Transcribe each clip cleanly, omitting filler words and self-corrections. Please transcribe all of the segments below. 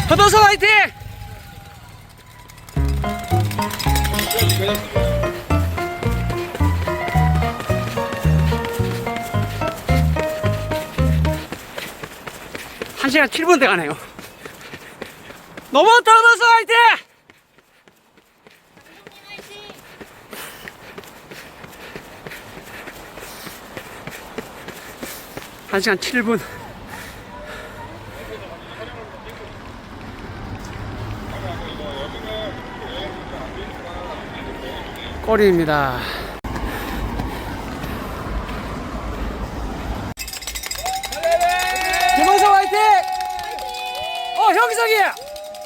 허도선 화이팅! 한 시간 7분 돼가네요. 넘어왔다 허도선 화이팅! 한 시간 7분. 꼬리입니다. 김홍석 화이팅! 형석이!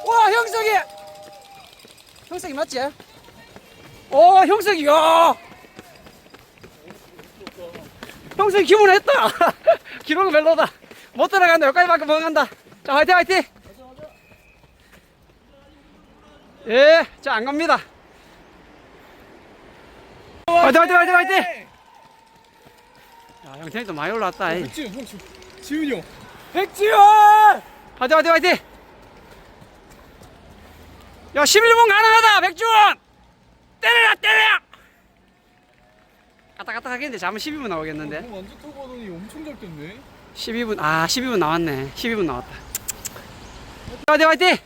와, 형석이! 형석이 맞지? 형석이, 야! 형석이 기분했다! 기록은 별로다. 못 따라간다. 여기까지밖에 못 간다. 자, 화이팅, 화이팅! 예, 자, 안 갑니다. 화이팅, 화이팅, 화이팅, 화이팅! 야, 형태이 또 많이 올라왔다. 백지훈, 지훈이 형. 백지훈! 화이팅, 화이팅, 화이팅! 야, 11분 가능하다, 백지훈! 때려라, 때려! 까딱까딱하겠는데, 잠은 12분 나오겠는데? 완전 타고 하더니 엄청 잘 떴네. 12분, 12분 나왔네. 12분 나왔다. 화이팅, 화이팅!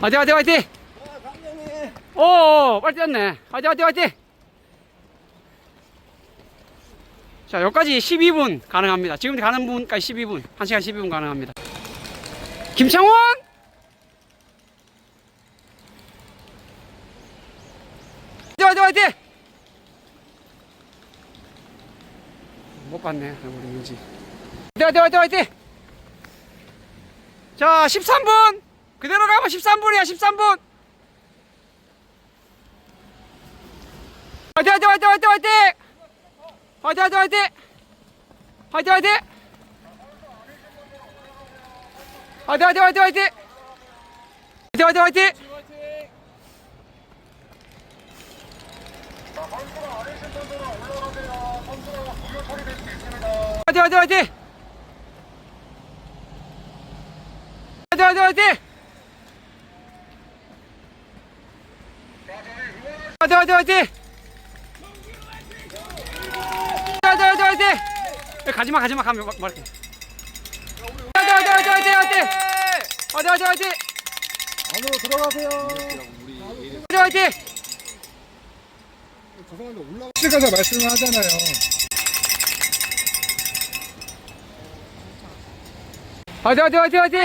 화이팅, 화이팅, 화이팅! 빨리 뛰었네. 화이팅, 화이팅, 화이팅! 자, 여기까지 12분 가능합니다. 지금 가는 분까지 12분. 1시간 12분 가능합니다. 김창원! 화이팅, 화이팅, 화이팅! 못 봤네, 우리 민지. 화이팅, 화이팅, 화이팅! 자, 13분! 그대로 가면 13분이야, 13분! 화이팅, 화이팅, 화이팅, 화이팅, 화이팅! 화이팅, 화이팅, 화이팅! 화이팅, 화이팅! 화이팅, 화이팅, 화이팅, 화이팅! 화이팅, 화이팅, 화이팅! 화이팅, 화이팅, 화이팅! 화이팅, 화이팅, 화이팅! 화이팅, 화이팅, 화이팅! 화이팅, 화이팅, 화이팅! 가지마, 가지마, 가면 말할게. 화이팅, 화이팅, 화이팅, 화이팅! 화이팅, 화이팅, 화이팅! 안으로 들어가세요. 화이팅, 화이팅! 죄송한데 올라가서 말씀을 하잖아요. 화이팅, 화이팅, 화이팅, 화이팅!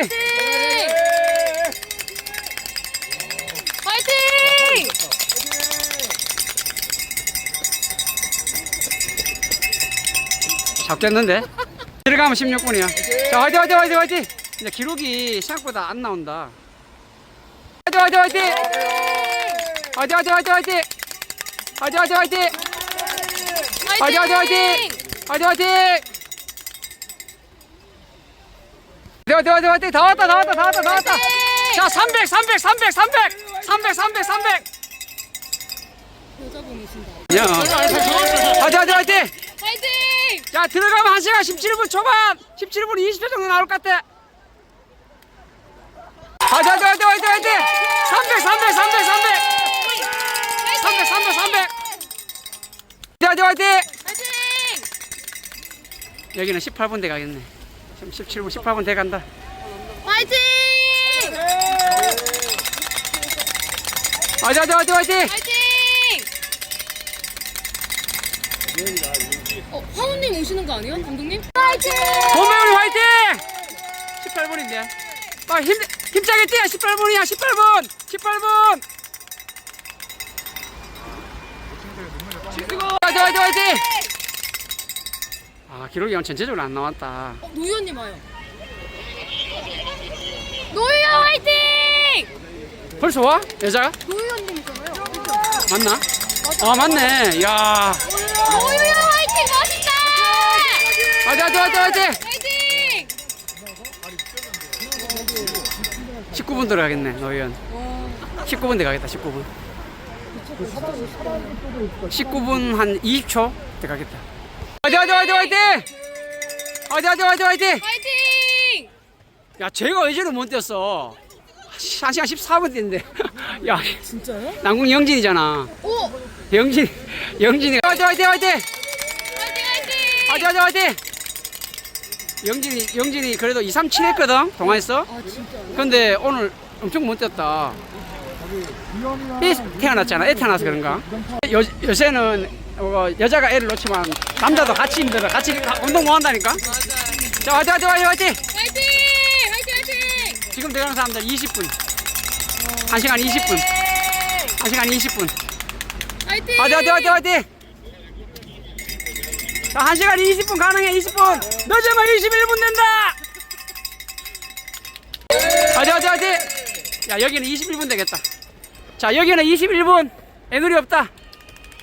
화이팅! 잡겠는데? 들어가면 16분이야. 자, 화이팅, 화이팅, 화이팅, 화이팅! 이제 기록이 생각보다 안 나온다. 화이팅, 화이팅, 화이팅! 화이팅, 화이팅, 화이팅, 화이팅! 화이팅, 화이팅, 화이팅! 화이팅, 화이팅, 화이팅! 화이팅, 화이팅! 화이팅, 화이팅, 화이팅! 다 왔다, 다 왔다, 다 왔다, 다 왔다! 자, 300, 300, 300, 300! 300, 300, 300! 여자분이신다. 야, 화이팅, 화이팅, 화이팅! 화이팅! 자, 들어가면 1시간 17분 초반! 17분 20초 정도 나올 것 같아! 화이팅, 화이팅, 화이팅, 화이팅, 화이팅! 300, 300, 300, 300! 300, 300, 300! 화이팅, 화이팅, 화이팅! 화이팅! 여기는 18분 돼 가겠네. 지금 17분, 18분 돼 간다. 화이팅! 화이팅, 화이팅, 화이팅, 화이팅! 화이팅! 화우님 오시는 거 아니에요, 감독님? 화이팅! 고매우리 화이팅! 18분인데. 힘차게 뛰어! 18분이야, 18분! 18분! 화이팅, 화이팅, 화이팅! 기록이 형 전체적으로 안 나왔다. 노희원님 와요. 노희원 화이팅! 벌써 와? 여자가? 노희원님이잖아요. 맞나? 맞네. 야. 노희원 화이팅 멋있다! 화이팅, 화이팅, 화이팅, 화이팅! 화이팅! 19분 들어가겠네, 노희연. 19분 들어가겠다, 19분. 19분 한 20초 들어가겠다. 화이팅 화이팅 화이팅 화이팅! 화이팅 화이팅 화이팅 화이팅! 화이팅! 야 제가 어제도 못 뛰었어. 1시간 14분 뛰는데. 야 진짜요? 남궁 영진이잖아. 오! 영진이 화이팅 화이팅 화이팅! 화이팅 화이팅! 화이팅 화이팅! 영진이 그래도 2, 3, 7 했거든 동아에서. 아 진짜요? 근데 오늘 엄청 못 뛰었다. 애 태어났잖아. 애 태어나서 그런가? 요새는 여자가 애를 놓치면 남자도 같이 힘들어. 같이 운동 못 한다니까. 자 화이팅 화이팅 화이팅 화이팅! 화이팅! 화이팅 화이팅! 지금 들어가는 사람들 20분. 1시간 20분. 1시간 20분. 화이팅! 화이팅 화이팅 화이팅 화이팅! 자 1시간 20분 가능해. 20분 늦으면 21분 된다. 화이팅 화이팅 화이팅! 야 여기는 21분 되겠다. 자 여기는 21분. 애누리 없다.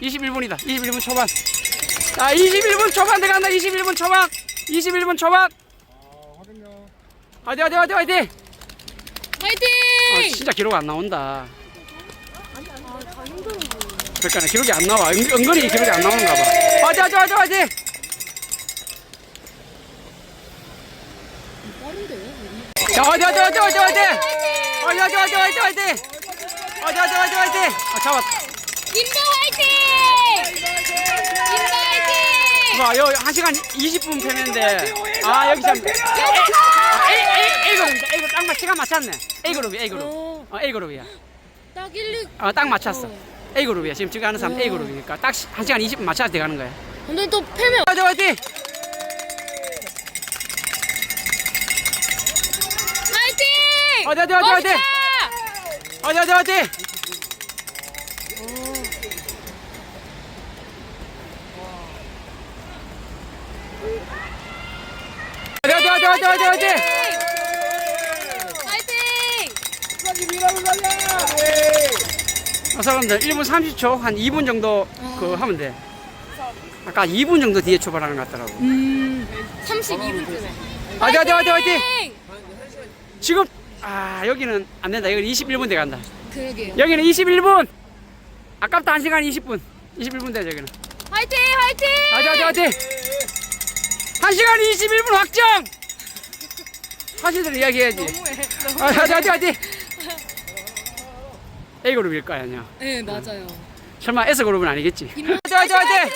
21분이다. 21분 초반. 자 21분 초반 들어간다. 21분 초반. 21분 초반. 화이팅 화이팅 화이팅 화이팅! 화이팅! 진짜 기록 안 나온다. 그러니까 기록이 안 나와. 은근히 기록이 안 나오는가 봐. 화이팅 화이팅 화이팅 화이팅! 자 화이팅 화이팅 화이팅 화이팅 화이팅! 화이팅 화이팅 화이팅 화이팅 화이팅! 화이팅 화이팅 화이팅 화이팅! 아 잡았다. 김도 화이팅! 김도 화이팅! 봐, 요 1시간 20분 패는데 아 여기 참 A그룹이다. A그룹 딱 시간 맞췄네. A그룹이야 A그룹. A그룹이야. 딱 1, 2. 딱 맞췄어. A그룹이야. 지금 하는 사람 A그룹이니까 딱 1시간 20분 맞춰서 돼가는 거야. 근데 또 패면 화이팅 화이팅! 화이팅! 화이팅 화이팅 화이팅! 멋있다! 화이팅 화이팅 화이팅! 화이팅 화이팅 화이팅 화이팅 화이팅! 화이팅! 사람들 1분 30초 한 2분 정도 하면 돼. 아까 2분 정도 뒤에 출발하는 것 같더라고. 32분쯤에. 화이팅 화이팅 화이팅 화이팅! 지금 여기는 안 된다. 여기는 21분 돼 간다. 그러게요. 여기는 21분. 아깝다. 1시간 20분. 21분 돼 저기는. 화이팅! 화이팅! 화이팅 화이팅 화이팅! 1시간 21분 확정! 사실대로 이야기해야지. 너무해. 화이팅 화이팅 화이팅! A그룹일 거 아니야. 네, 맞아요. 설마 S그룹은 아니겠지? 화이팅 화이팅 화이팅! 화이팅!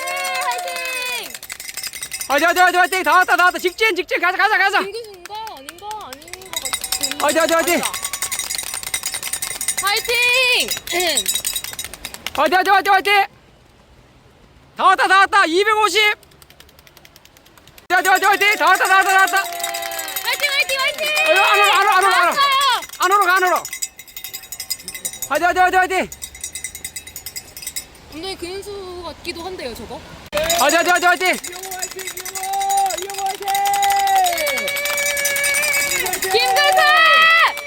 화이팅 화이팅 화이팅 화이팅! 다 왔다 직진 가자 김구순가 아닌가 아닌 것 같은. 화이팅 화이팅 화이팅! 화이팅! 화이팅 화이팅 화이팅! 다 왔다 250! 화이팅 화이팅 화이팅! 다 왔다 화이팅! 안으로 화이팅 화이팅! 완전히 근수 같기도 한데요, 저거. 화이팅!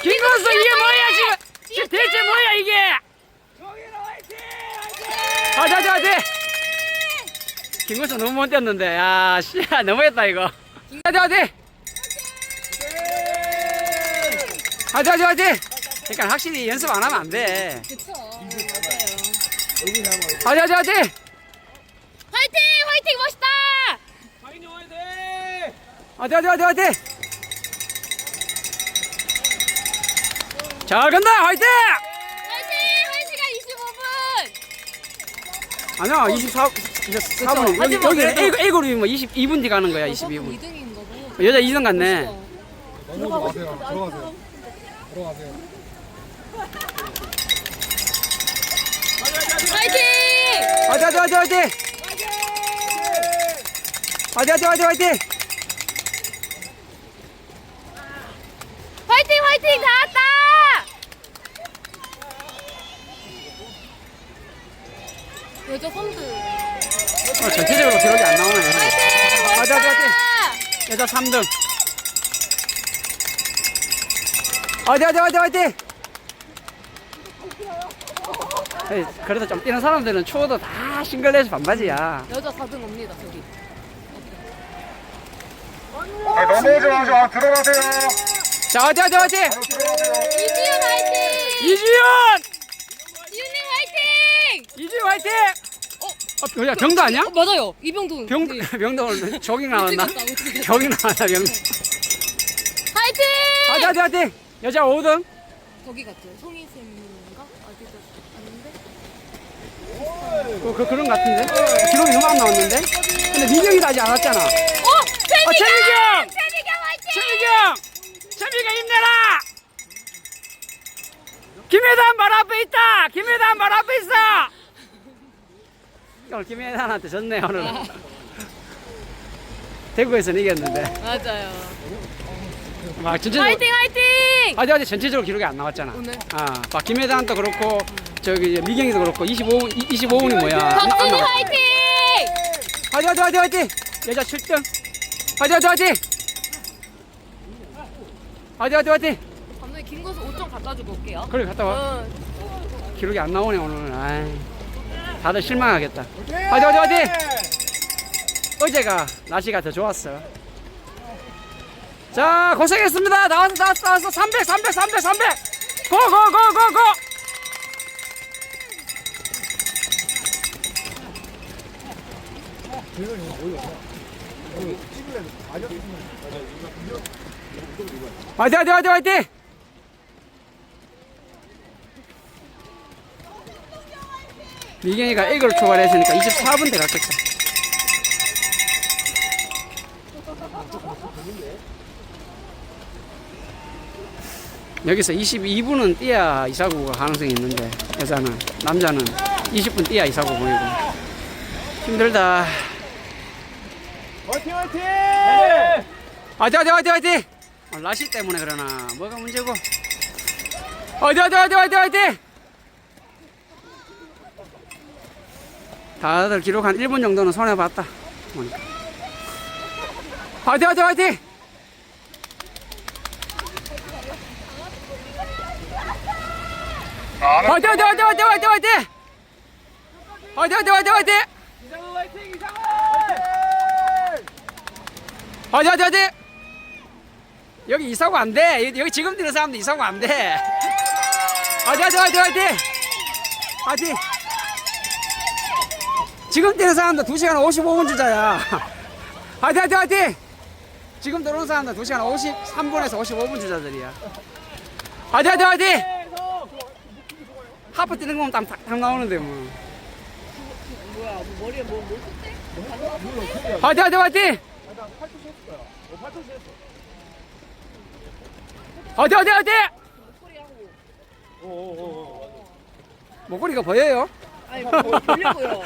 김건수 이게 뭐야 지금 대체 뭐야 이게? 화이팅! 김건수 너무 못 뛰었는데 너무했다 이거. 화이팅! 그러니까 확실히 연습 안 하면 안 돼. 그쵸. 화이팅! 화이팅! 멋있다! 화이팅! 잘 간다 화이팅! 화이팅! 1시간 25분! 아니야 24분 여기 A그룹이 뭐 22분 뒤 가는 거야 22분. 2등인가 봐. 여자 2등 같네. 들어가세요. 화이팅! 화이팅! 화이팅! 다 왔다! 여자 3등. 전체적으로 기록이 안 나오네. 화이팅! 화이팅! 여자 3등. 화이팅! 그래도 좀 뛰는 사람들은 추워도 다 싱글레스 반바지야. 여자 4등 옵니다, 저기. 넘어오지 마시고 들어가세요. 자, 화이팅! 들어가세요. 이지윤 화이팅! 이주연! 지윤님 화이팅! 화이팅! 야, 병도 아니야? 맞아요. 이병돈. 병도 오늘 조깅 나왔나? 못 찍었다. 조깅 나왔나, 병도. 화이팅! 화이팅! 여자 5등. 거기 같아요. 송이샘인가? 어디서 봤는데? 그런 것 같은데? 기록이 너무 안 나왔는데? 근데 미경이도 아직 안 왔잖아. 최미경! 최미경 힘내라! 김혜단 바로 앞에 있다! 김혜단 바로 앞에 있어! 오늘 김혜단한테 졌네, 오늘. 대구에서는 이겼는데. 맞아요. 막 전체적으로. 화이팅! 아직 전체적으로 기록이 안 나왔잖아. 오늘? 막 김혜단도 그렇고, 저기 미경이도 그렇고, 25분이 뭐야. 덕진이 화이팅! 화이팅! 여자 7등. 화이팅! 감독님 김거수 5점 갖다 주고 올게요. 그래, 갔다 와. 기록이 안 나오네, 오늘. 아이, 다들 실망하겠다. 화이팅! 어제가 날씨가 더 좋았어. 자, 고생했습니다. 나왔어. 300. 고! 화이팅! 미경이가 A그로 출발했으니까 24분대 갔겠다. 여기서 22분은 뛰어야 이사구가 가능성이 있는데, 남자는 20분 뛰어야 이사구 보이고. 힘들다. 화이팅! 날씨 때문에 그러나 뭐가 문제고. 화이팅! 다들 기록 한 1분 정도는 손해봤다 보니까. 화이팅! 화이팅! 여기 이사고 안 돼. 여기 지금 뛰는 사람들 이사고 안 돼. 화이팅! 지금 뛰는 사람들 2시간 55분 주자야. 화이팅! 지금 들어오는 사람들 2시간 53분에서 55분 주자들이야. 화이팅! 하프 뛰는 거면 딱 나오는데 뭐. 뭐야, 머리에 뭐 썼대? 화이팅! 목걸이가 보여요? 아니, 보려고요.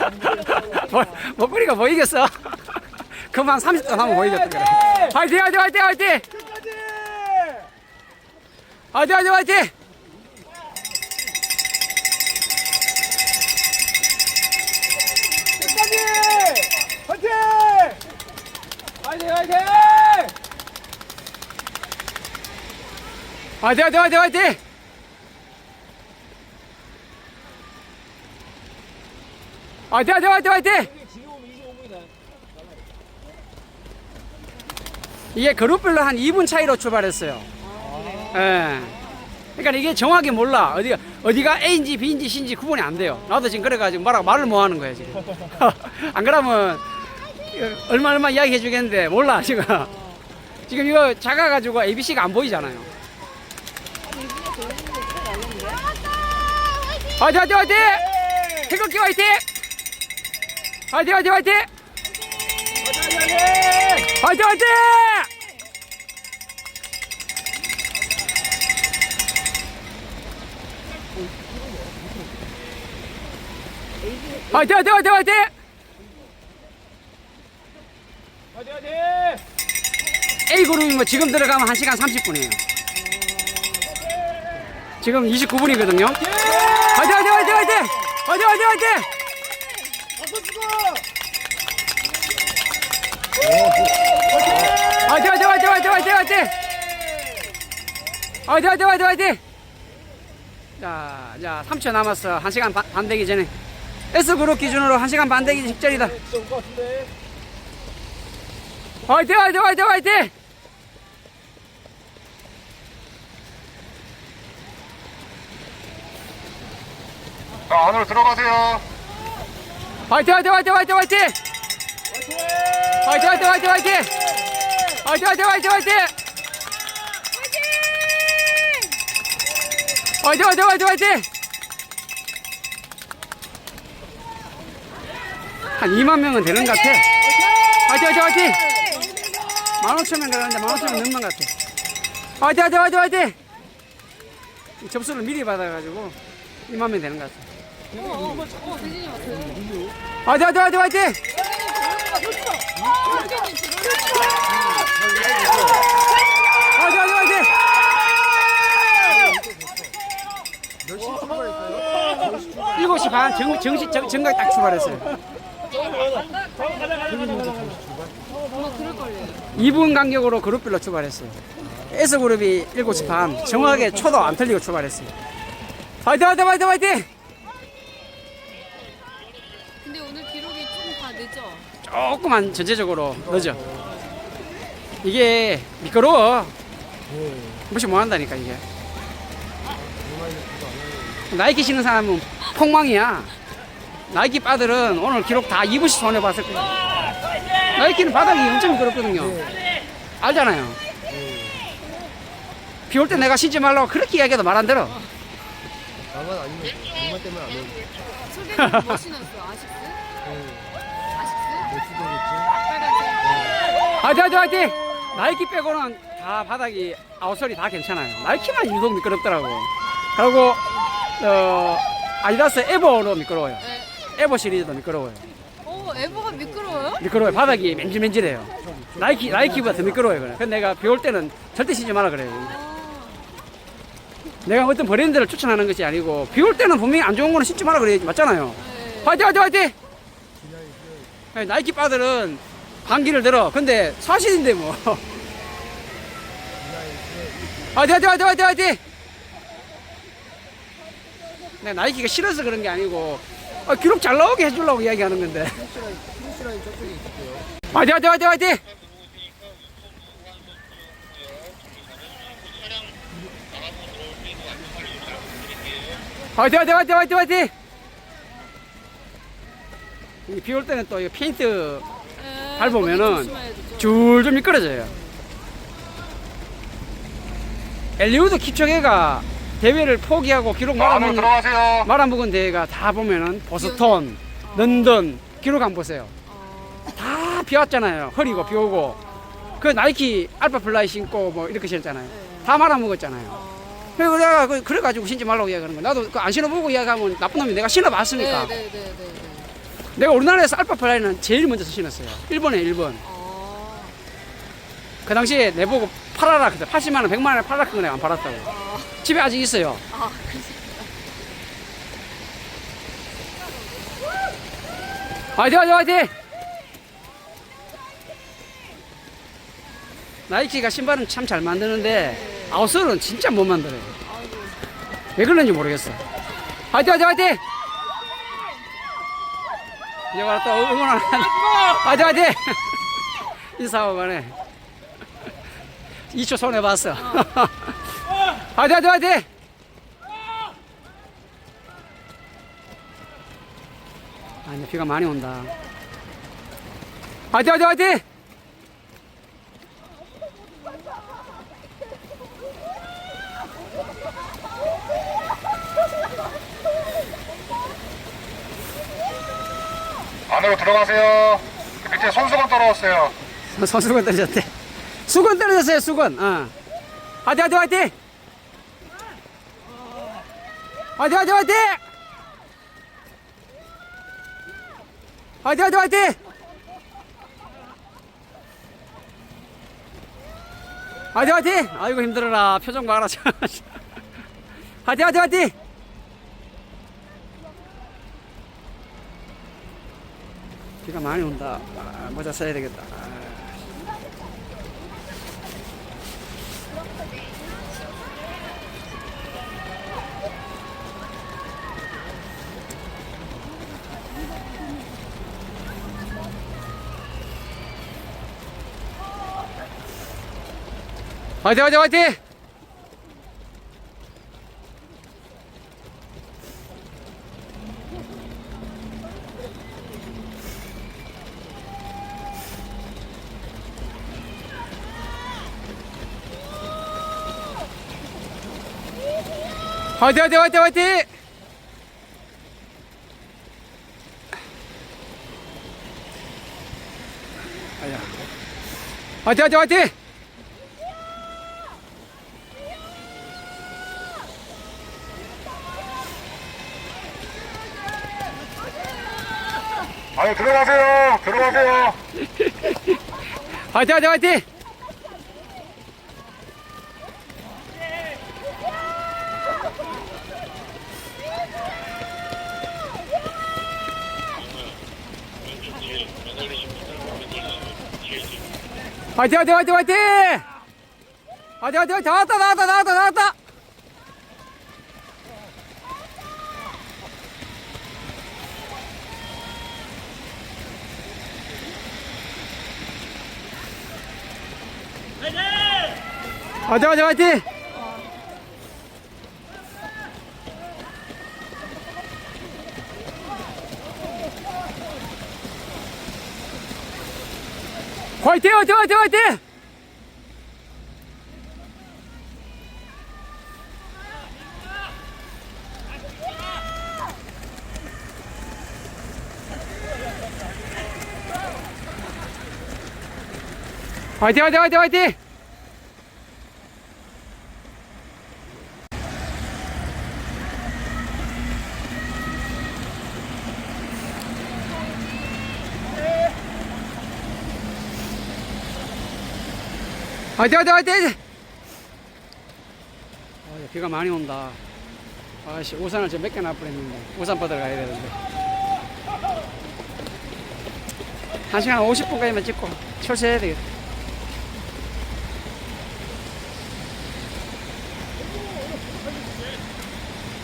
목걸이가 보이겠어? 그만 30분 하면 보이겠다. 그래. 화이팅! 화이팅! 이게 그룹별로 한 2분 차이로 출발했어요. 예. 그러니까 이게 정확히 몰라. 어디가 A인지 B인지 C인지 구분이 안 돼요. 나도 지금 그래가지고 말을 뭐 하는 거야, 지금. 안 그러면 얼마 이야기 해주겠는데, 몰라, 지금. 지금 이거 작아가지고 ABC가 안 보이잖아요. 화이팅! 태극기 화이팅! 화이팅! A그룹이 뭐 지금 들어가면 1시간 30분이에요. 지금 29분이거든요. 화이팅! 화이팅! 자, 3초 남았어. 1시간 반 되기 전에. S그룹 기준으로 1시간 반 되기 직전이다. 화이팅! 자, 안으로 들어가세요. 화이팅 화이팅 화이팅 화이팅 화이팅 화이팅 화이팅 화이팅 화이팅 화이팅 화이팅 화이팅 화이팅 화이팅 화이팅 화이팅 화이팅 한 2만 명은 되는 것 같아. 화이팅 화이팅 화이팅 15,000명 가는데 15,000명 넘는 것 같아. 화이팅 화이팅 화이팅 화이팅 이 접수를 미리 받아가지고 2만 명 되는 것 같아. 대진이 왔어요. 화이팅 화이팅 화이팅 화이팅 화이팅 화이팅 화이팅 7시 반 정각 딱 출발했어요. 아마 그럴걸요. 2분 간격으로 그룹별로 출발했어요. S그룹이 7시 반 정확하게 초도 안 틀리고 출발했어요. 화이팅 화이팅 화이팅 화이팅 근데 오늘 기록이 좀 다 늦어. 조금만 전체적으로 늦어. 이게 미끄러워. 무시 못한다니까 이게. 나이키 신는 사람은 폭망이야. 나이키 바들은 오늘 기록 다 2분씩 손해봤을 거야. 나이키는 바닥이 엄청 미끄럽거든요. 알잖아요. 비 올 때 내가 신지 말라고 그렇게 이야기해도 말 안 들어. 나만 아니면 정말 때문에 안 오는데 솔직히 뭐 신었어? 아식스? 아식스? 몇시간겠지? 빨간색. 화이팅 화이팅 화이팅 나이키 빼고는 다 바닥이 아웃솔이 다 괜찮아요. 나이키만 유독 미끄럽더라고. 그리고 아디다스 에버로 미끄러워요. 네. 에버 시리즈도 미끄러워요. 에버가 미끄러워요? 미끄러워요. 바닥이 맨질맨질해요. 나이키보다 더 미끄러워요. 그래. 근데 내가 비 올 때는 절대 신지 마라 그래요. 내가 어떤 브랜드를 추천하는 것이 아니고 비 올 때는 분명히 안 좋은 거는 신지 마라 그래야지. 맞잖아요. 네. 화이팅 화이팅 화이팅 나이키 바들은 반기를 들어. 근데 사실인데 뭐. 화이팅 화이팅 화이팅 화이팅 화이팅 내가 나이키가 싫어서 그런 게 아니고 기록 잘 나오게 해주려고 이야기하는 건데. 피니시라인 저쪽에 있을게요. 화이팅 화이팅 화이팅 화이팅 화이팅 화이팅 화이팅 화이팅 화이팅 비 올 때는 또 이 페인트 네, 밟으면은 거기 조심해야 되죠. 줄줄 미끄러져요. 엘리우드 킵초게가 대회를 포기하고 기록 안으로 들어가세요. 말아먹은 대회가 다 보면은 보스턴, 런던 기록 안 보세요. 다 비왔잖아요. 흐리고 비 오고. 그 나이키 알파 플라이 신고 뭐 이렇게 신었잖아요. 다 말아먹었잖아요. 그래서 내가 그래가지고 신지 말라고 이야기하는 거야. 나도 그 안 신어보고 이야기하면 나쁜 놈이 내가 신어봤으니까. 네. 내가 우리나라에서 알파 플라이는 제일 먼저 신었어요. 일본에 일본. 그 당시에 내보고 팔아라 그때 80만 원, 100만 원에 팔라 그거 내가 안 팔았다고. 집에 아직 있어요. 화이팅 화이팅 화이팅 나이키가 신발은 참 잘 만드는데 아웃솔은 진짜 못 만들어요. 왜 그런지 모르겠어. 화이팅 화이팅 화이팅 이제 와라 또 응원하는 화이팅 화이팅 인사하고 가네. 2초 손해봤어. 화이팅 화이팅 화이팅 아 이제 비가 많이 온다. 화이팅 화이팅 화이팅 안으로 들어가세요. 밑에 손수건 떨어졌어요. 수건 떨어졌대. 수건 떨어졌어요. 수건. 화이팅 화이팅 화이팅 화이팅 화이팅 화이팅 화이팅 화이팅 화이팅 화이팅 화이팅 아이고 힘들어라. 표정 봐라. 화이팅 화이팅 화이팅 비가 많이 온다. 모자 써야 되겠다. 화이팅 화이팅 화이팅 화이팅 화이팅 화이팅 화이팅. 아야. 화이팅 화이팅 화이팅. 아유, 들어가세요. 들어가세요. 화이팅 화이팅 화이팅. 화이팅 화이팅 화이팅 화이팅. 화이팅 화이팅. 나왔다. 화이팅 화이팅. 화이팅 화이팅 화이팅 화이팅. 화이팅 화이팅 화이팅 화이팅. 화이팅 화이팅 화이팅. 비가 많이 온다. 아씨, 우산을 좀 몇 개나 뻔했는데 우산 받으러 가야 되는데 1시간 50분까지만 찍고 철새해야 되겠다.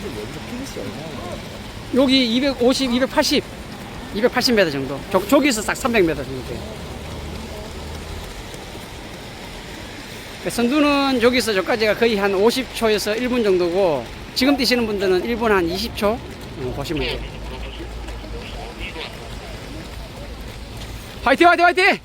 여기서 피니시 얼마나? 여기 250, 280m 정도. 저기서 딱 300m 정도 돼요. 선두는 저기서 저까지가 거의 한 50초에서 1분 정도고, 지금 뛰시는 분들은 1분 한 20초 보시면 돼요. 화이팅 화이팅 화이팅.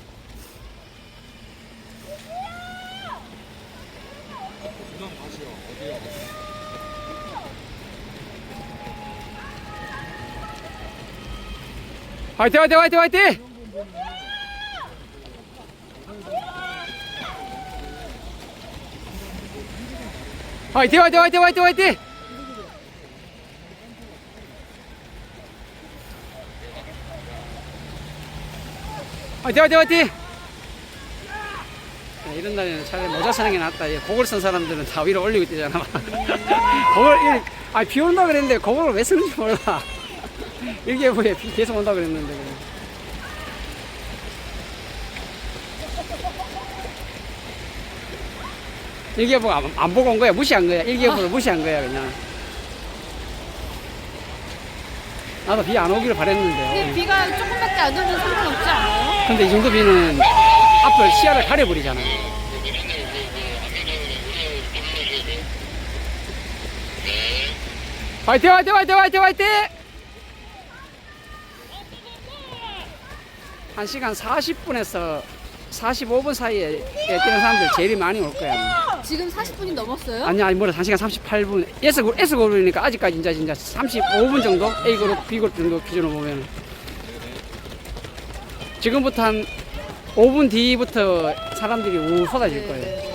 화이팅 화이팅 화이팅 화이팅. 화이팅 화이팅 화이팅 화이팅 화이팅. 화이팅 화이팅 화이팅. 이런 날에는 차라리 모자 쓰는 게 낫다. 그걸 쓴 사람들은 다 위로 올리고 뛰잖아. 그걸 비 온다 그랬는데 그걸 왜 쓰는지 몰라. 일기예보에 비 계속 온다 그랬는데. 일기예보 안 보고 온 거야. 무시한 거야. 일기예보를 무시한 거야 그냥. 나도 비 안 오기를 바랬는데. 근데 비가 조금밖에 안 오면 상관없지 않아요? 근데 이 정도 비는 앞을 시야를 가려버리잖아. 화이팅 화이팅 화이팅 화이팅 화이팅. 1시간 40분에서 45분 사이에 뛰는 사람들 제일 많이 올 거야. 지금 40분이 넘었어요? 아니 뭐라 1시간 38분. S그룹이니까 아직까지 진짜 35분 정도? A그룹, B그룹 정도 기준으로 보면. 지금부터 한 5분 뒤부터 사람들이 우 쏟아질 거예요.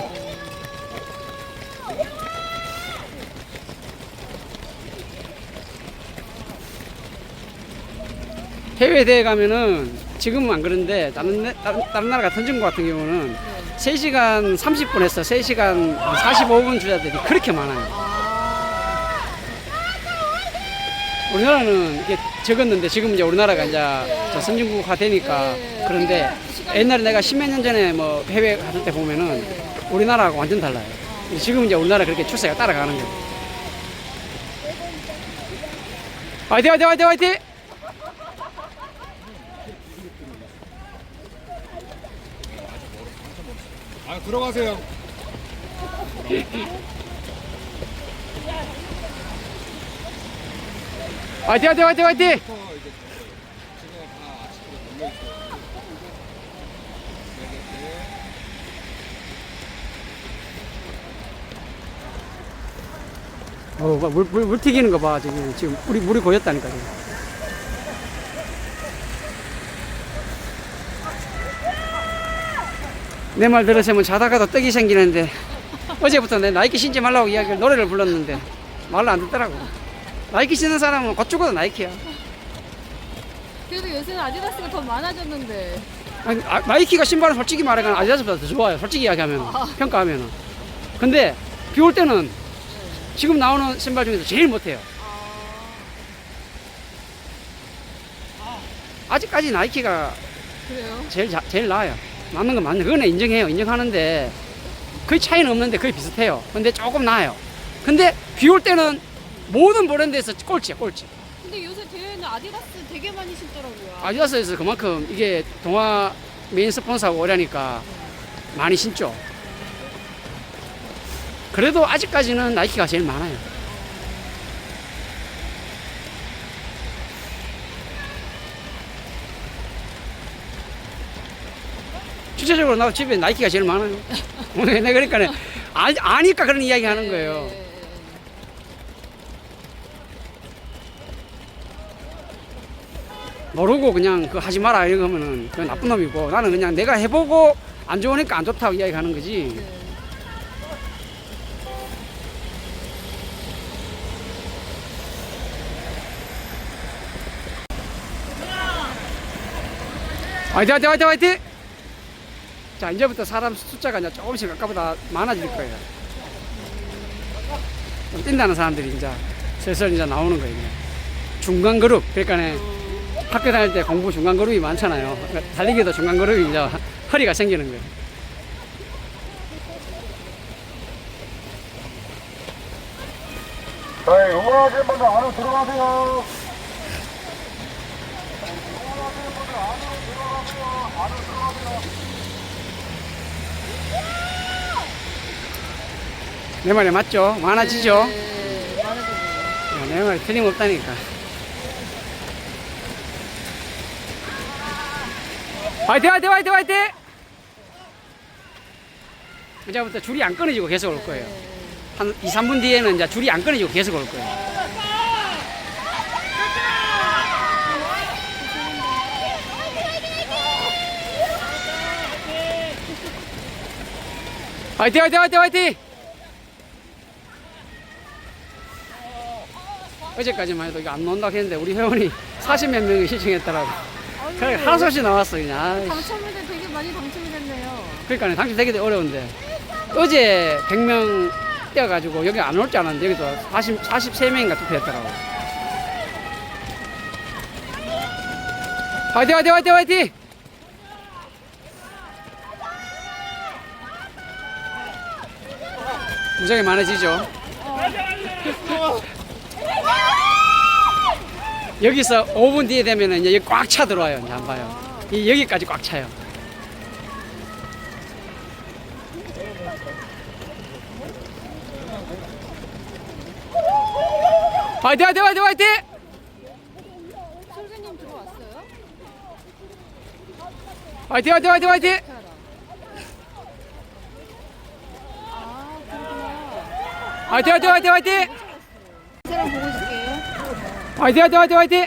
해외 대회 가면은 지금은 안 그런데 다른 나라 같은 중국 같은 경우는 3시간 30분에서 3시간 45분 주자들이 그렇게 많아요. 우리나라는 이게 적었는데 지금 이제 우리나라가 이제 선진국화 되니까. 그런데 옛날에 내가 10몇 년 전에 뭐 해외 갔을 때 보면은 우리나라하고 완전 달라요. 지금 이제 우리나라 그렇게 추세가 따라가는 거예요. 화이팅 화이팅 화이팅 화이팅. 아, 들어가세요. 화이팅 화이팅 화이팅 화이팅. 물 튀기는 거 봐. 지금 물이 고였다니까. 지금. 내 말 들으시면 자다가도 떡이 생기는데 어제부터 내 나이키 신지 말라고 노래를 불렀는데 말을 안 듣더라고. 나이키 신는 사람은 곧 죽어도 나이키야. 그래도 요새는 아디다스가 더 많아졌는데. 아니, 나이키가 신발은 솔직히 말하면 아디다스보다 더 좋아요. 솔직히 이야기하면 평가하면. 근데 비 올 때는 지금 나오는 신발 중에서 제일 못해요. 아직까지 나이키가 그래요? 제일 나아요. 맞는 건 맞는, 그거는 인정해요. 인정하는데 거의 차이는 없는데 거의 비슷해요. 근데 조금 나아요. 근데 비 올 때는 모든 브랜드에서 꼴찌야, 꼴찌. 근데 요새 대회는 아디다스 되게 많이 신더라고요. 아디다스에서 그만큼 이게 동아 메인 스폰서하고 오려니까 많이 신죠. 그래도 아직까지는 나이키가 제일 많아요. 주체적으로 나도 집에 나이키가 제일 많아요. 내가 그러니까 아니까 그런 이야기 하는 거예요. 모르고 그냥 그 하지 마라 이런 거면은 그건 나쁜 놈이고, 나는 그냥 내가 해보고 안 좋으니까 안 좋다고 이야기하는 거지. 화이팅 화이팅 화이팅 화이팅! 자, 이제부터 사람 숫자가 이제 조금씩 아까보다 많아질 거예요. 좀 뛴다는 사람들이 이제 슬슬 이제 나오는 거예요. 중간 그룹. 그러니까 학교 다닐 때 공부 중간 그룹이 많잖아요. 그러니까 달리기도 중간 그룹이 이제 허리가 생기는 거예요. 네, 응원하시는 분들 안으로 들어가세요. 내 말이 맞죠? 많아지죠? 네, 많아졌네요. 내 말이 틀림없다니까. 화이팅 화이팅 화이팅 화이팅! 이제부터 줄이 안 끊어지고 계속 올 거예요. 한 2, 3분 뒤에는 이제 줄이 안 끊어지고 계속 올 거예요. 화이팅 화이팅 화이팅 화이팅! 어제까지만 해도 이거 안 나온다고 했는데 우리 회원이 40몇 명이 신청했더라고. 그래 하나도 없이 나왔어 그냥. 아이씨. 당첨자들 되게 많이 당첨이 됐네요. 그러니까 당첨되기도 어려운데 어제 100명 뛰어가지고 여기 안 올 줄 알았는데 여기도 43명인가 투표했더라고. 화이팅 화이팅 화이팅 화이팅! 무지하게 많아지죠. 여기서 5분 뒤에 되면은 이제 여기 꽉 차 들어와요. 이제 안 봐요. 여기까지 꽉 차요. 화이팅 화이팅 화이팅 화이팅! 솔개님 들어왔어요? 화이팅 화이팅 화이팅 화이팅! 아, 그렇구나. 화이팅 화이팅 화이팅 화이팅! 이 사람 보고 있을게요. 화이팅 화이팅 화이팅 화이팅!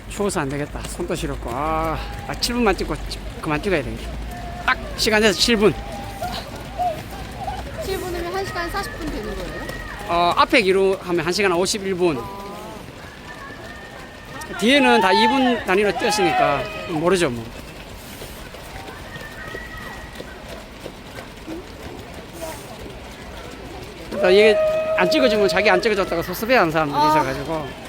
추워서 안 되겠다. 손도 시렵고. 딱 7분만 찍고 그만 찍어야 되겠다. 딱 시간 돼서 7분. 7분이면 1시간 40분 되는 거예요? 앞에 기로 하면 1시간 51분. 뒤에는 다 2분 단위로 뛰었으니까 모르죠 뭐. 그러니까 이게 안 찍어주면 자기 안 찍어줬다가 섭섭해하는 사람들이 있어가지고.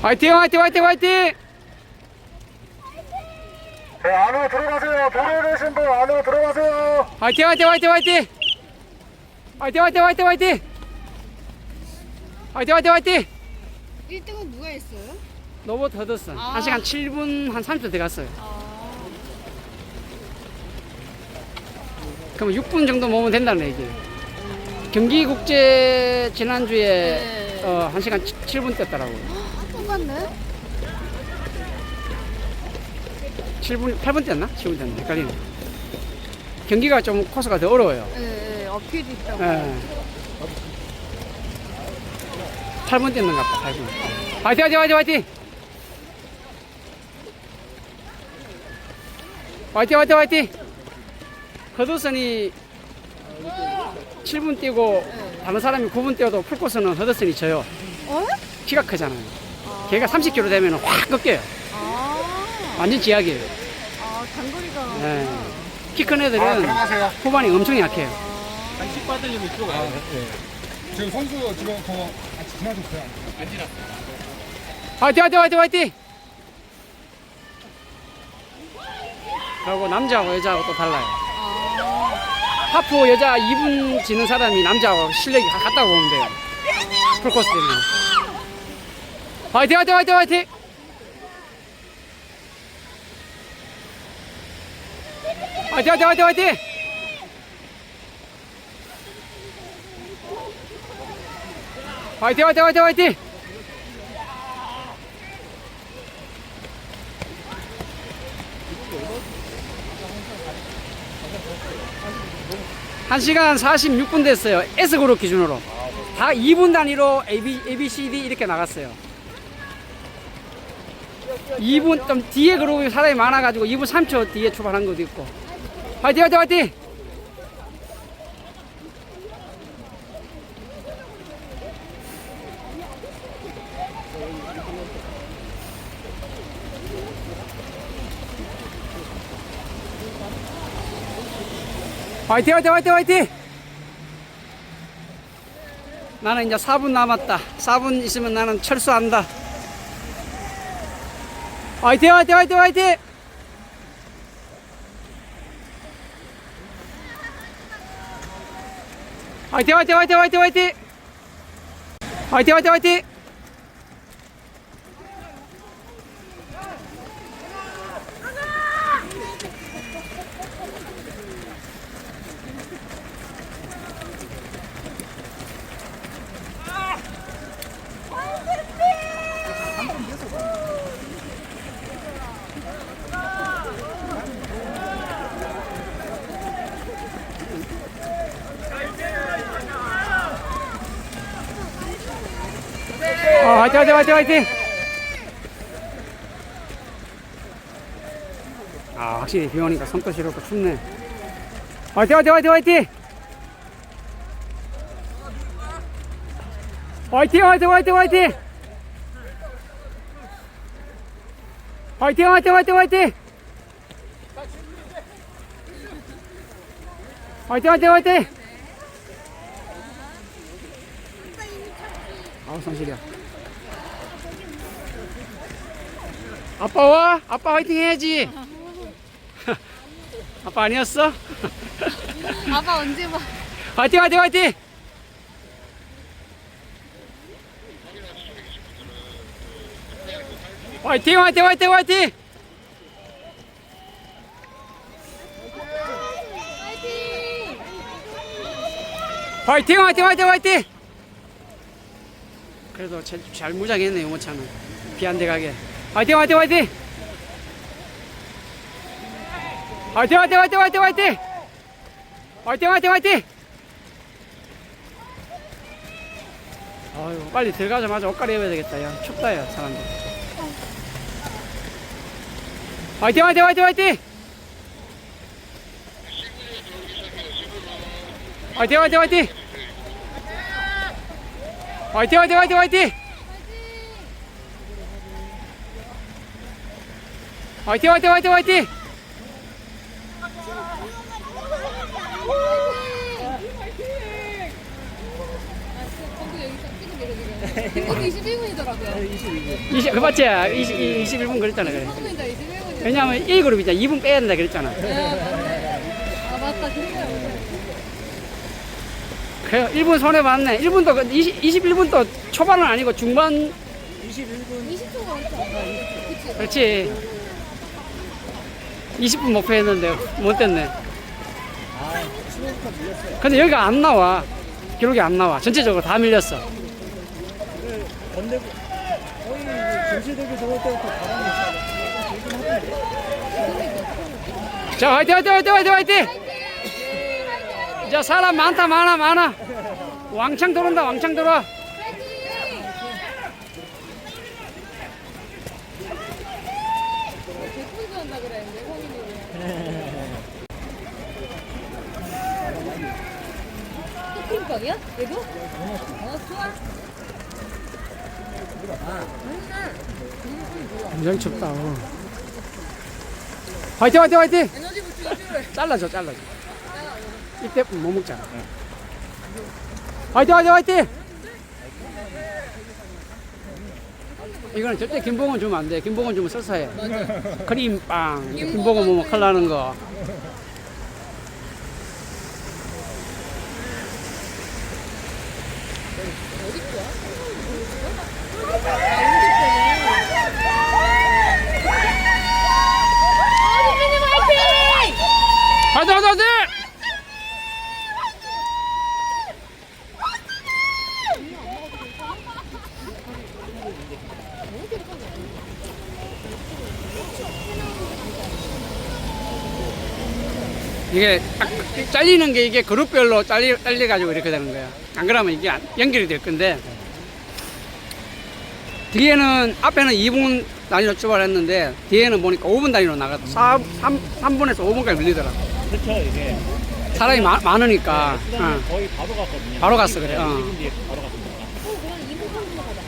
화이팅 화이팅 화이팅 화이팅! 네, 안으로 들어가세요. 도로에 계신 분 안으로 들어가세요. 화이팅 화이팅 화이팅 화이팅! 화이팅 화이팅 화이팅 화이팅! 화이팅 화이팅 화이팅! 1등은 누가 했어요? 로버트 허드슨. 1시간 7분 한 30초 들어갔어요. 그럼 6분 정도 모으면 된다는 얘기예요. 경기국제 지난주에 1시간 7분 뛰었더라고. 똑같네. 7분, 8분 뛰었나? 7분 뛰었나? 헷갈리네. 경기가 좀 코스가 더 어려워요. 네, 어필이 있다고. 예. 8분 뛰는 것 같다, 8분. 화이팅, 화이팅, 화이팅, 화이팅! 화이팅, 화이팅, 화이팅! 허드슨이 7분 뛰고 다른 사람이 9분 뛰어도 풀코스는 허드슨이 져요. 어? 키가 크잖아요. 걔가 30kg 되면 확 꺾여요. 아, 완전 지약이에요. 장거리가. 예. 키 큰 아, 애들은 들어가세요. 후반이 엄청 약해요. 간식 받으려면 이쪽으로 가야 돼. 지금 선수 지금 더 아직 지나줬어요. 화이팅, 화이팅, 화이팅, 화이팅! 그리고 남자하고 여자하고 또 달라요. 하프 여자 2분 지는 사람이 남자하고 실력이 같다고 보면 돼요. 풀코스 때문에. 화이팅, 화이팅, 화이팅, 화이팅! 화이팅, 화이팅, 화이팅, 화이팅! 화이팅, 화이팅, 화이팅, 화이팅! 1시간 46분 됐어요. S그룹 기준으로. 다 2분 단위로 A, B, C, D 이렇게 나갔어요. 2분, 좀 뒤에 그룹이 사람이 많아가지고 2분 3초 뒤에 출발한 것도 있고. 화이팅, 화이팅, 화이팅! 화이팅, 화이팅, 화이팅, 화이팅! 나는 이제 4분 남았다. 4분 있으면 나는 철수한다. 화이팅, 화이팅, 화이팅, 화이팅! 화이팅, 화이팅, 화이팅, 화이팅, 화이팅! 화이팅, 화이팅, 화이팅! 화이팅, 화이팅, 화이팅, 화이팅! 아, 확실히 비 오니까 손도 시렵고 춥네. 화이팅, 화이팅, 화이팅, 화이팅! 화이팅, 화이팅, 화이팅, 화이팅! 화이팅, 화이팅, 화이팅, 화이팅! 화이팅, 화이팅, 화이팅! 아우, 손실이야. 아빠 와? 아빠 화이팅 해야지. 아빠 아니었어? 아빠 언제 봐? 화이팅, 화이팅, 화이팅! 화이팅, 화이팅, 화이팅, 화이팅! 화이팅, 화이팅, 화이팅, 화이팅! 그래도 잘 무장했네, 용어차는. 비 안 돼 가게. 화이팅, 화이팅, 화이팅! 화이팅, 화이팅, 화이팅, 화이팅, 화이팅! 화이팅, 화이팅, 화이팅! 아유, 빨리 들어가자마자 옷 갈아입어야 되겠다. 야, 춥다, 야, 사람들. 화이팅, 화이팅, 화이팅, 화이팅! 화이팅, 화이팅, 화이팅! 화이팅, 화이팅, 화이팅, 화이팅! 화이팅, 화이팅, 화이팅, 화이팅! 이것도 21분이더라고요. 20, 그 맞지? 21분 그랬잖아, 그래. 21분이다. 왜냐면 1그룹이잖아. 2분 빼야 된다 그랬잖아. 아, 맞다. 그래요. 그래, 1분 손해봤네. 1분도, 21분도 초반은 아니고 중반, 20초가 그렇지. 그렇지. 20분 목표했는데 못 됐네. 근데 여기가 안 나와. 기록이 안 나와. 전체적으로 다 밀렸어. 건대고 거의 전시대교 들어올 때부터 바람이 불긴 하던데. 자, 화이팅, 화이팅, 화이팅, 화이팅, 화이팅! 자, 사람 많다, 많아. 왕창 들어온다, 왕창 들어와. 백분수 한다 그랬는데 성인이. 또 크림빵이야? 이거? 좋아. 굉장히 춥다. 화이팅, 화이팅, 화이팅! 에너지 보충이 필요해. 잘라줘. 이때 못 먹잖아. 화이팅, 화이팅, 화이팅! 이거는 절대 김봉원 주면 안 돼. 김봉원 주면 설사해. 크림빵, 김봉원 먹으면 큰일 나는 거. 대표님 화이팅! 화이팅! 이게 딱 잘리는 게 이게 그룹별로 잘려가지고 이렇게 되는 거야. 안 그러면 이게 연결이 될 건데, 뒤에는 앞에는 2분 단위로 출발했는데 뒤에는 보니까 5분 단위로 나갔다. 3분에서 5분까지 밀리더라고. 그렇죠, 이게. 사람이 많으니까. 수단은 거의 바로 갔거든요. 바로 갔어, 그래. 1분 뒤에 바로 갔습니다. 그럼 2분 30분 가자.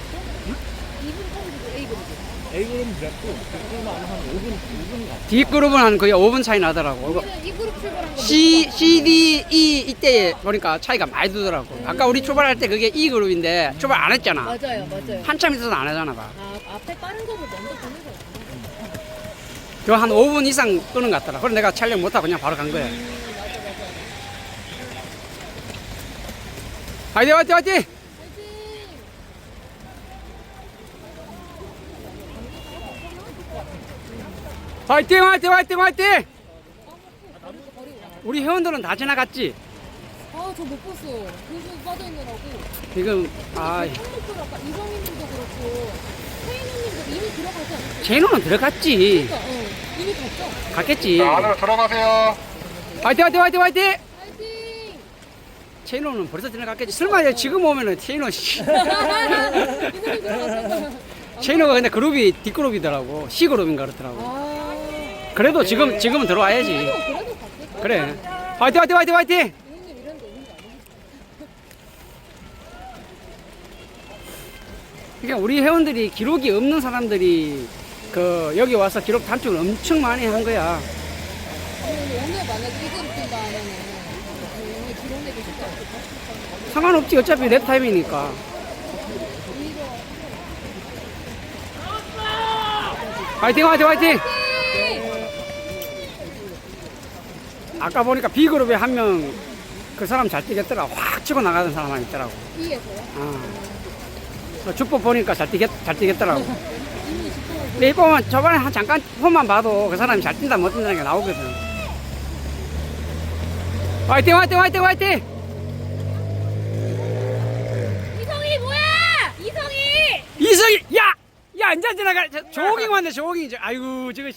2분 30분 A그룹. A그룹은 그랬고, B그룹은 아마 한 5분 갔어요. D그룹은 한 거의 5분 차이 나더라고. 이거 우리는 이 그룹 출발한 거. C, D, E 이때 보니까 차이가 많이 두더라고. 아까 우리 출발할 때 그게 E 그룹인데 출발 안 했잖아. 맞아요. 한참 있어서 안 하잖아 봐. 아, 앞에 빠른 거를 먼저 보는 거야. 그한 5분 이상 끄는 것 같더라. 그래서 내가 촬영 못하고 그냥 바로 간 거야. 화이팅, 화이팅, 화이팅! 화이팅, 화이팅, 화이팅, 화이팅! 우리 회원들은 다 지나갔지? 아, 저 못 봤어. 교수 빠져있느라고. 지금, 아, 한국도 아까 이성인들도 그렇고, 태인우님도 이미 들어가지 않았어요? 제노는 들어갔지. 그러니까, 이미 갔죠? 갔겠지. 자, 안으로 들어가세요. 화이팅, 화이팅, 화이팅, 화이팅! 파이팅! 제노는 벌써 들어갔겠지. 설마 지금 오면은 제노, 씨. 이성이 들어갔어. 제노가 근데 그룹이 D그룹이더라고. C그룹인가 그렇더라고. 아, 그래도 지금은 들어와야지. 그래도 갔을까? 그래. 화이팅, 화이팅, 화이팅, 화이팅! 이성님 이런데 오는 거 아니지? 그러니까 우리 회원들이 기록이 없는 사람들이 그 여기 와서 기록 단축을 엄청 많이 한 거야. 오늘 만약에 이 그룹 뛴다 하면은, 오늘 기록 내기 쉽지 않을까? 상관없지. 어차피 랩 타임이니까. 화이팅, 화이팅, 화이팅! 아까 보니까 B그룹에 한 명 그 사람 잘 뛰겠더라. 확 치고 나가는 사람 한 있더라고. B에서요? 그 주법 보니까 잘 뛰겠더라고. 근데 이 보면 저번에 한 잠깐 폼만 봐도 그 사람이 잘 뛴다 못 뛴다는 게 나오거든. 화이팅, 화이팅, 화이팅, 화이팅! 이성이 뭐야? 이성이! 이성이, 야! 야, 앉아 지나가. 조깅 왔네, 조깅. 아이고, 저거.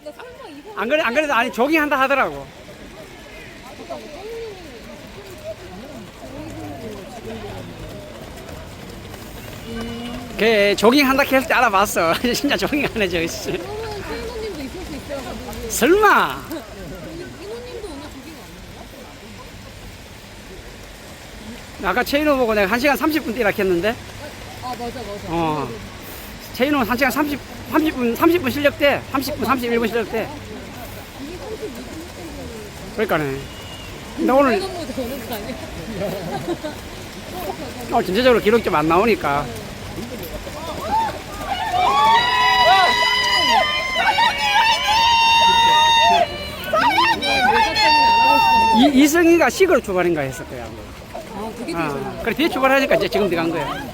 나 설마 이성이 안 그래도 아니, 조깅 한다 하더라고. 걔 조깅 한다 했을 때 알아봤어. 진짜 조깅 안 해, 저거. 씨. 그러면 태인우님도 있을 수 있어가지고. 설마. 이노님도 오늘 조깅 안 해요? 아까 체인호 보고 내가 1시간 30분 뛰라 했는데, 아, 맞아. 체인호 1시간 30분 실력대. 30분, 31분 실력대. 그러니까네. 근데 오늘, 빨간모드 오는 거 아니야? 전체적으로 기록이 좀 안 나오니까. 이승희가 C그룹 출발인가 했을 거야. 아, 그게 되죠. 그래, 뒤에 출발하니까 이제 지금 들어간 거야.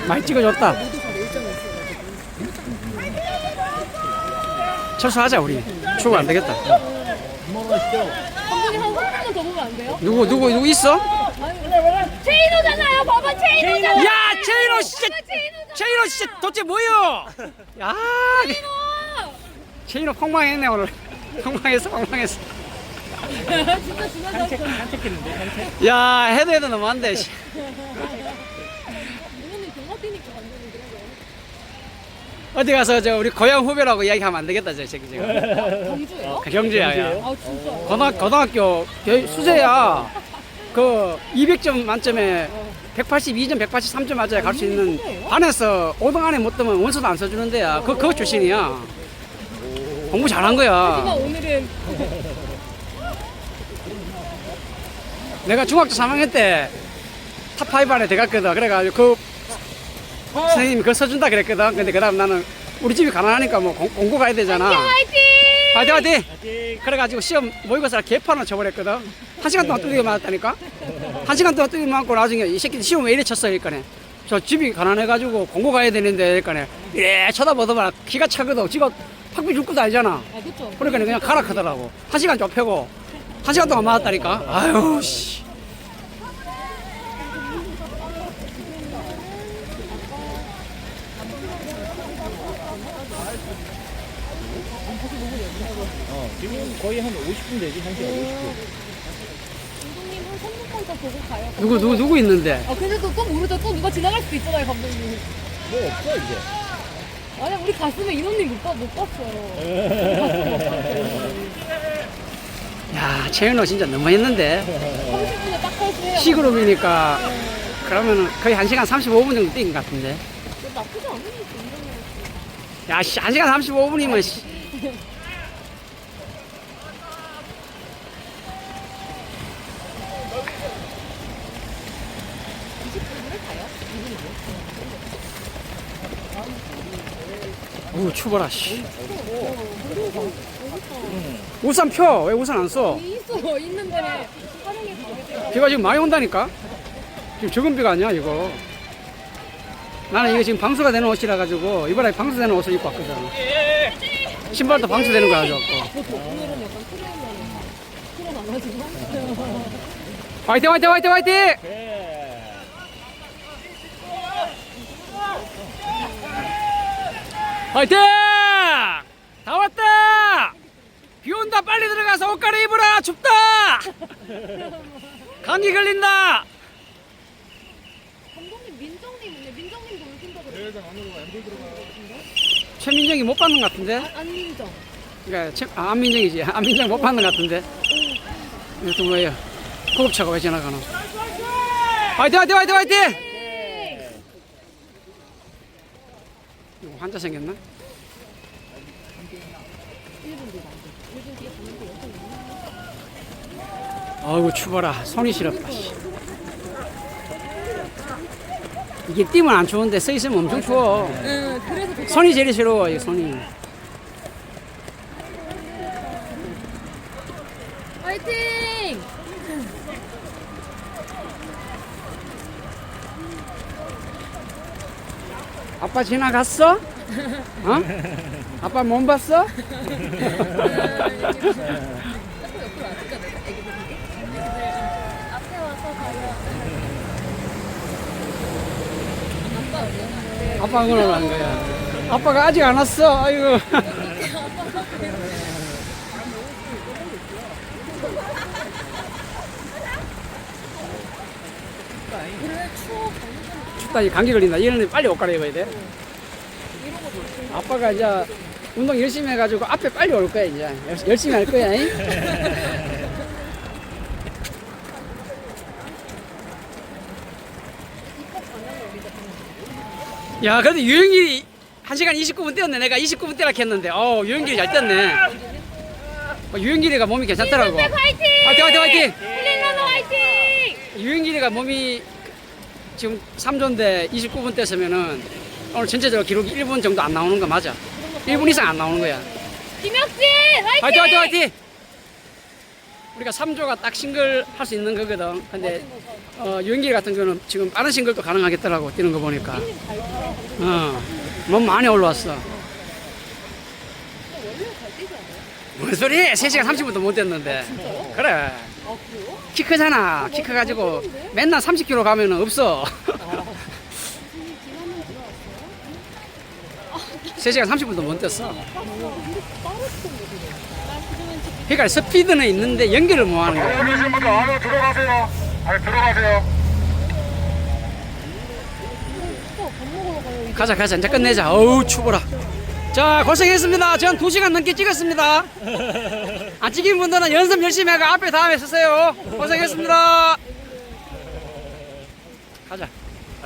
많이 찍어줬다. 모두 다 1점이 있어가지고. 철수하자 우리. 추가 안 되겠다. 감독님 한 3분만 더 보면 안 돼요? 누구 있어? 체인호잖아요. 봐봐 체인호잖아. 야 최인호 진짜 최인호 진짜 도대체 뭐요? 야 최인호 폭망했네 오늘. 폭망했어. 진짜 지나쳤어. 야 해도 너무한데. 씨. 이거는 경마 뛰니까 완전히 그래도. 어디 가서 저 우리 고향 후배라고 이야기하면 안 되겠다 저 새끼 지금. 경주예요? 경주야. 야. 아 진짜. 고등학교 수재야. 그 200점 만점에 182점, 183점 맞아야 갈 수 있는 반에서 5등 안에 못 들면 원서도 안 써주는 데야. 그거 출신이야. 공부 잘한 거야. 하지만 오늘은 내가 중학교 3학년 때 탑5 안에 들어갔거든. 그래가지고 그 선생님이 그거 써준다 그랬거든. 근데 그 다음 나는 우리 집이 가난하니까 뭐 공고 가야 되잖아. 화이팅! 그래가지고 시험 모의고사 개판을 쳐버렸거든. 1시간 동안 뚜드겨 맞았다니까? 1시간 동안 뚜드겨 맞고 나중에 이 새끼 시험 왜 이래 쳤어? 그러니까 저 집이 가난해가지고 공고 가야 되는데 그러니까 이래 쳐다보더만 기가 차거든. 지가 학비 줄 것도 아니잖아. 아 그쵸. 그러니까 그냥 가라 크더라고. 1시간 좁혀고 1시간 동안 맞았다니까? 아유 씨. 지금 거의 한 50분 되지, 1시간 50분. 감독님 한 3분만 더 보고 가요. 누구 있는데? 아 근데 또 모르죠. 또 누가 지나갈 수도 있잖아요 감독님. 뭐 없어, 이제. 아니 우리 갔으면 인원님 못 봤어요. 야 최은호 진짜 너무했는데. 30분에 딱 탈수해요. C그룹이니까 그러면 거의 1시간 35분 정도 뛴 것 같은데. 나쁘지 않은 것 같아요. 야, 씨, 1시간 35분이면, 씨. 오, 추워라, 씨. 우산 펴. 왜 우산 안 써? 있어 있는데 활용해서 가겠어요. 비가 지금 많이 온다니까? 지금 적은 비가 아니야, 이거. 나는 이거 지금 방수가 되는 옷이라 가지고, 이번에 방수되는 옷을 입고 왔거든. 신발도 방수되는 거 가져왔고. 오늘은 약간 트레이너 나가지고. 화이팅, 화이팅, 화이팅, 화이팅! 화이팅! 다 왔다! 비 온다! 빨리 들어가서 옷 갈아입어라! 춥다! 감기 걸린다! 감독님 민정님도 오신다 그래요. 최민정이 못 받는 것 같은데? 안민정. 그러니까 안민정이지. 안민정 못 받는 것 같은데? 이것도 뭐예요? 구급차가 왜 지나가나? 화이팅, 화이팅, 화이팅, 화이팅! 이거 환자 생겼나? 아이고 추워라. 손이 시렵다. 씨. 이게 뛰면 안 추운데 서 있으면 엄청 추워. 응, 그래서 더 손이 제일 싫어. 이 손이. 화이팅! 아빠 지나갔어? 어? 아빠 못 봤어? 아빠 응원을 한 거야. 아빠가 아직 안 왔어. 아이고. 춥다. 이 감기 걸린다. 이러는데 빨리 옷 갈아입어야 돼. 아빠가 이제 운동 열심히 해가지고 앞에 빨리 올 거야 이제. 열심히 할 거야. 잉? 야, 그래도 유영길이 1시간 29분 뛰었네. 내가 29분 뛰라 했는데, 유영길이 잘 뛰었네. 유영길이가 몸이 괜찮더라고. 화이팅! 화이팅, 화이팅, 화이팅! 플랜러너 화이팅! 유영길이가 몸이 지금 3조인데 29분 뛰었으면은 오늘 전체적으로 기록이 1분 정도 안 나오는 거 맞아. 1분 이상 안 나오는 거야. 김혁진 화이팅! 화이팅, 화이팅, 화이팅! 우리가 3조가 딱 싱글 할 수 있는 거거든. 근데 유인기 같은 거는 지금 빠른 싱글도 가능하겠더라고, 뛰는 거 보니까. 몸 많이 올라왔어. 뭔 소리? 3시간 30분도 못 됐는데. 그래. 키 크잖아. 키 커가지고 맨날 30km 가면은 없어. 3시간 30분도 못 됐어. 그러니까 스피드는 있는데 연결을 못 하는 거야. 안에 계신 분들 안으로 들어가세요. 안에 들어가세요. 가자 가자 이제 끝내자. 어우 추워라. 자 고생했습니다. 전 2시간 넘게 찍었습니다. 안 찍힌 분들은 연습 열심히 하고 앞에 다음에 서세요. 고생했습니다. 가자.